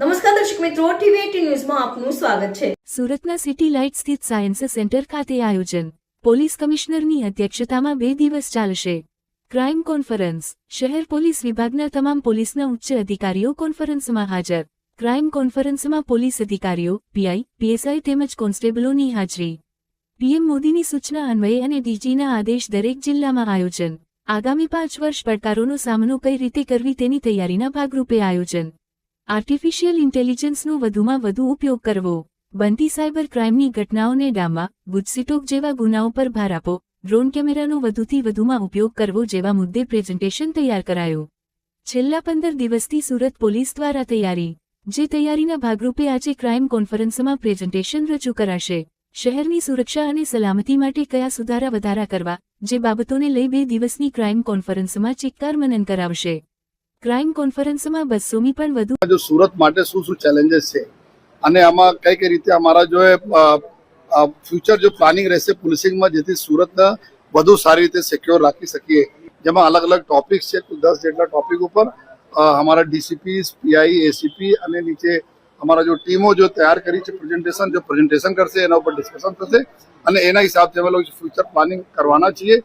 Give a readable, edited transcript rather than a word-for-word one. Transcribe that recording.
નમસ્કાર દર્શક મિત્રો, ટીવી18 ન્યૂઝમાં આપનું સ્વાગત છે। સુરતના સિટી લાઇટ સ્થિત સાયન્સ સેન્ટર ખાતે આયોજન પોલીસ કમિશનરની અધ્યક્ષતામાં 2 દિવસ ચાલશે ક્રાઇમ કોન્ફરન્સ। શહેર પોલીસ વિભાગના તમામ પોલીસના ઉચ્ચ અધિકારીઓ કોન્ફરન્સમાં હાજર। ક્રાઇમ કોન્ફરન્સમાં પોલીસ અધિકારીઓ, પીઆઈ, પીએસઆઈ તેમજ કોન્સ્ટેબલોની હાજરી। પીએમ મોદીની સૂચના અન્વયે અને ડીજીના આદેશ દરેક જિલ્લામાં આયોજન। આગામી 5 વર્ષ પડકારોનો સામનો કઈ રીતે કરવી તેની તૈયારીના ભાગરૂપે આયોજન। આર્ટિફિશિયલ ઇન્ટેલિજન્સનો વધુમાં વધુ ઉપયોગ કરવો, બનતી સાયબર ક્રાઇમની ઘટનાઓને ડામવા, ગુજસીટોક જેવા ગુનાઓ પર ભાર આપવો, ડ્રોન કેમેરાનો વધુથી વધુમાં ઉપયોગ કરવો જેવા મુદ્દે પ્રેઝન્ટેશન તૈયાર કરાયું। છેલ્લા 15 દિવસથી સુરત પોલીસ દ્વારા તૈયારી, જે તૈયારીના ભાગરૂપે આજે ક્રાઇમ કોન્ફરન્સમાં પ્રેઝન્ટેશન રજૂ કરાશે। શહેરની સુરક્ષા અને સલામતી માટે કયા સુધારા વધારા કરવા, જે બાબતોને લઈ 2 દિવસની ક્રાઇમ કોન્ફરન્સમાં ચિક્કાર મનન કરાવશે। ક્રાઇમ કોન્ફરન્સમાં 200મી પણ વધુ जो सूरत માટે શું ચેલેન્जेस છે અને આમાં કઈ રીતે અમારા જો ફ્યુચર જો પ્લાનિંગ રહેશે પોલીસિંગમાં, જેથી સુરતને વધુ સારી રીતે સિક્યોર રાખી શકીએ। જેમાં અલગ અલગ ટોપિક્સ છે, 10 જેટલા ટોપિક ઉપર हमारा डीसीपी, पीआई, एसीपी અને નીચે અમારા જો ટીમો જો તૈયાર કરી છે પ્રેઝન્ટેશન કરશે, એના ઉપર ડિસ્કશન થશે અને એના હિસાબથી અમે લોકો ફ્યુચર પ્લાનિંગ કરવાના છીએ।